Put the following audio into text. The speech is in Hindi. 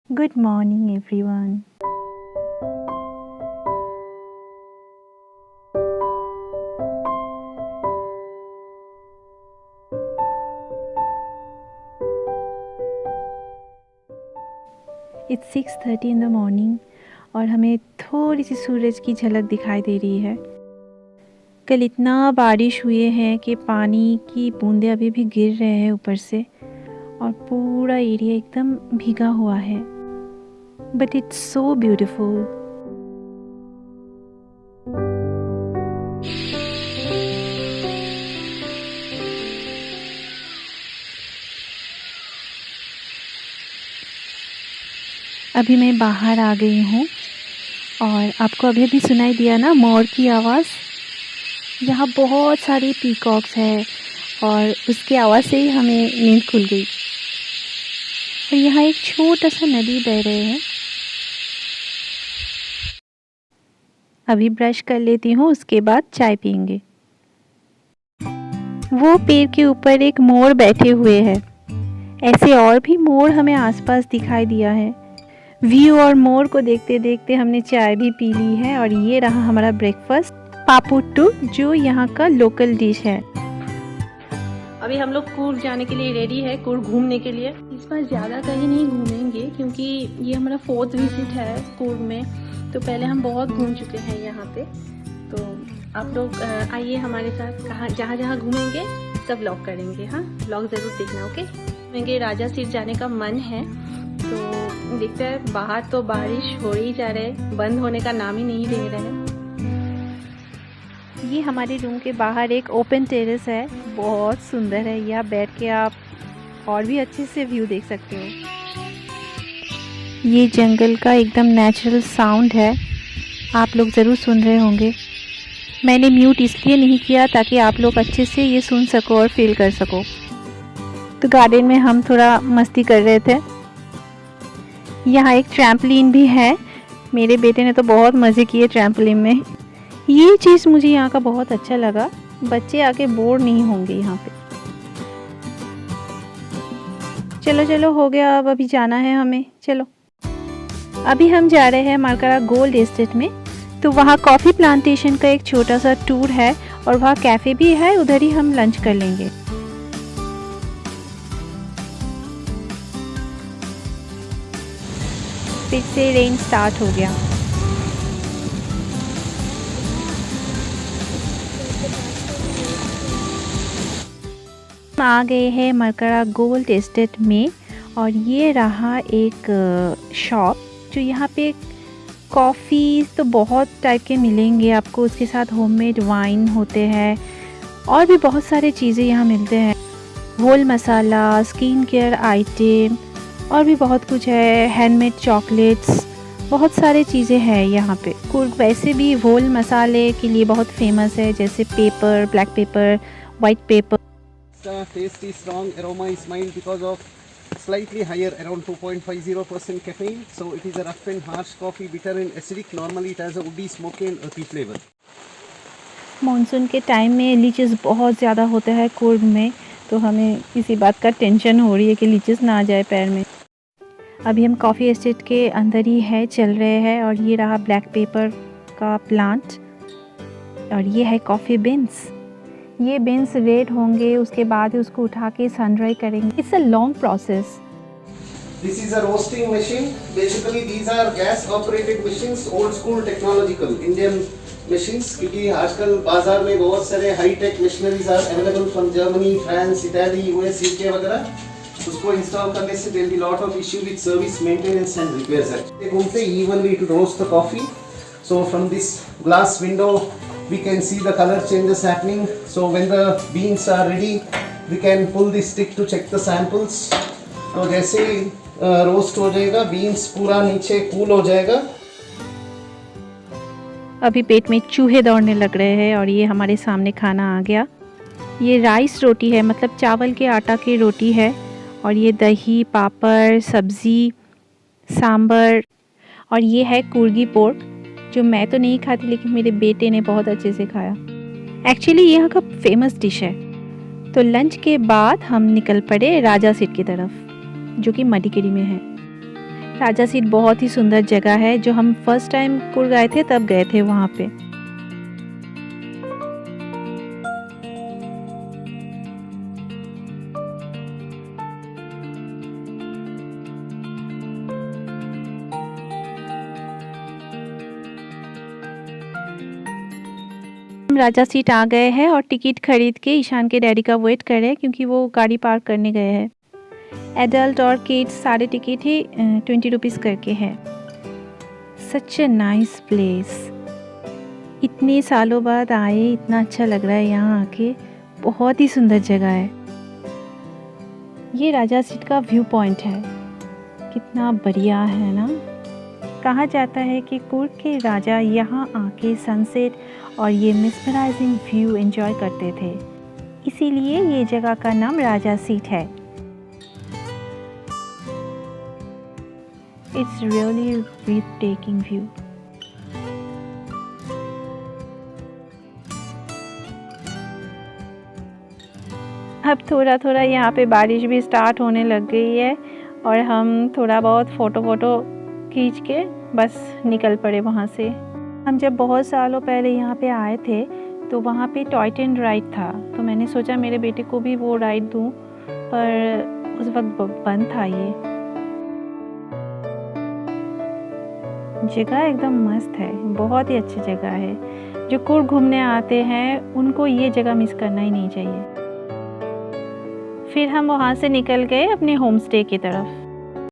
Good morning, everyone. It's 6:30 in the morning और हमें थोड़ी सी सूरज की झलक दिखाई दे रही है। कल इतना बारिश हुए हैं कि पानी की बूंदें अभी भी गिर रहे हैं ऊपर से और पूरा एरिया एकदम भीगा हुआ है। But it's so beautiful. अभी मैं बाहर आ गई हूँ और आपको अभी भी सुनाई दिया ना मोर की आवाज़। यहाँ बहुत सारी पीकॉक्स हैं और उसकी आवाज़ से ही हमें नींद खुल गई। और यहाँ एक छोटा सा नदी बह रहे हैं। अभी ब्रश कर लेती हूँ, उसके बाद चाय पियेंगे। वो पेड़ के ऊपर एक मोर बैठे हुए हैं। ऐसे और भी मोर हमें आसपास दिखाई दिया है। व्यू और मोर को देखते देखते हमने चाय भी पी ली है और ये रहा हमारा ब्रेकफास्ट, पापुट्टू, जो यहाँ का लोकल डिश है। अभी हम लोग कूर्ग जाने के लिए रेडी है, कूर्ग घूमने के लिए। इस बार ज़्यादा कहीं नहीं घूमेंगे क्योंकि ये हमारा 4th विजिट है कूर्ग में। तो पहले हम बहुत घूम चुके हैं यहाँ पे। तो आप लोग आइए हमारे साथ, कहाँ जहाँ जहाँ घूमेंगे सब व्लॉग करेंगे। हाँ, व्लॉग ज़रूर देखना, ओके। घूमेंगे, राजा सीट जाने का मन है तो देखते हैं। बाहर तो बारिश हो ही जा रहे, बंद होने का नाम ही नहीं ले रहे। ये हमारे रूम के बाहर एक ओपन टेरेस है, बहुत सुंदर है। यहाँ बैठ के आप और भी अच्छे से व्यू देख सकते हो। ये जंगल का एकदम नेचुरल साउंड है, आप लोग ज़रूर सुन रहे होंगे। मैंने म्यूट इसलिए नहीं किया ताकि आप लोग अच्छे से ये सुन सको और फील कर सको। तो गार्डन में हम थोड़ा मस्ती कर रहे थे। यहाँ एक ट्रैम्पलिन भी है, मेरे बेटे ने तो बहुत मज़े किए ट्रैम्पलिन में। ये चीज़ मुझे यहाँ का बहुत अच्छा लगा, बच्चे आके बोर नहीं होंगे यहाँ पे। चलो चलो हो गया, अब अभी जाना है हमें, चलो। अभी हम जा रहे हैं मार्करा गोल्ड एस्टेट में। तो वहाँ कॉफ़ी प्लांटेशन का एक छोटा सा टूर है और वहाँ कैफ़े भी है, उधर ही हम लंच कर लेंगे। फिर से रेन स्टार्ट हो गया। हम आ गए हैं मार्करा गोल्ड एस्टेट में और ये रहा एक शॉप, जो यहाँ पे कॉफ़ी तो बहुत टाइप के मिलेंगे आपको। उसके साथ होममेड वाइन होते हैं और भी बहुत सारे चीज़ें यहाँ मिलते हैं। होल मसाला, स्किन केयर आइटम और भी बहुत कुछ है, हैंडमेड चॉकलेट्स, बहुत सारे चीज़ें हैं यहाँ पे। कूर्ग वैसे भी होल मसाले के लिए बहुत फेमस है, जैसे paper, black pepper, white paper. Taste is strong, aroma is mild because of slightly higher, around 2.50% caffeine. So it is a rough and harsh coffee, bitter and acidic. Normally it has a woody, smoky and earthy flavor. Monsoon के टाइम में लीचीज़ बहुत ज़्यादा होता है कूर्ग में, तो हमें इसी बात का टेंशन हो रही है कि लीचीज़ ना आ जाए पैर में। अभी हम कॉफ़ी एस्टेट के अंदर ही है, चल रहे हैं। और ये रहा ब्लैक पेपर का प्लांट और ये है कॉफ़ी बीन्स। ये बीन्स रेड होंगे, उसके बाद ही उसको उठा के सन ड्राई करेंगे। It's a long process. This is a roasting machine. Basically these are gas operated machines, old school technological Indian machines. क्योंकि आजकल बाजार में बहुत सारे high tech machineries are available from Germany, France, Italy, US, UK वगैरह। उसको इंस्टॉल करने से there will be lot of issue with service maintenance and repairs. They घूमते evenly to roast the coffee. So from this glass window we can see the color changes happening. So when the beans are ready, we can pull the stick to check the samples. तो जैसे ही रोस्ट हो जाएगा, बीन्स पूरा नीचे कूल हो जाएगा। अभी पेट में चूहे दौड़ने लग रहे हैं और ये हमारे सामने खाना आ गया। ये राइस रोटी है, मतलब चावल के आटा की रोटी है। और ये दही, पापड़, सब्ज़ी, सांबर और ये है कुर्गी पोर्क, जो मैं तो नहीं खाती लेकिन मेरे बेटे ने बहुत अच्छे से खाया। एक्चुअली ये यहाँ का फेमस डिश है। तो लंच के बाद हम निकल पड़े राजा सीट की तरफ, जो कि मडिकेरी में है। राजा सीट बहुत ही सुंदर जगह है, जो हम फर्स्ट टाइम कुर्ग गए थे तब गए थे वहाँ पे। हम राजा सीट आ गए हैं और टिकट खरीद के ईशान के डैडी का वेट कर रहे हैं, क्योंकि वो गाड़ी पार्क करने गए हैं। एडल्ट और किड्स सारे टिकट ही 20 रुपीज़ करके है। सच ए नाइस प्लेस। इतने सालों बाद आए, इतना अच्छा लग रहा है यहाँ आके। बहुत ही सुंदर जगह है। ये राजा सीट का व्यू पॉइंट है, कितना बढ़िया है ना। कहा जाता है कि कुर्ग के राजा यहाँ आके सनसेट और ये मिस्मराइजिंग व्यू एंजॉय करते थे, इसीलिए ये जगह का नाम राजा सीट है। It's really breathtaking view. अब थोड़ा थोड़ा यहाँ पे बारिश भी स्टार्ट होने लग गई है और हम थोड़ा बहुत फ़ोटो खींच के बस निकल पड़े वहाँ से। हम जब बहुत सालों पहले यहाँ पे आए थे तो वहाँ पे टॉय ट्रेन राइड था, तो मैंने सोचा मेरे बेटे को भी वो राइड दूँ, पर उस वक्त बंद था। ये जगह एकदम मस्त है, बहुत ही अच्छी जगह है। जो कुर्ग घूमने आते हैं उनको ये जगह मिस करना ही नहीं चाहिए। फिर हम वहाँ से निकल गए अपने होम स्टे की तरफ।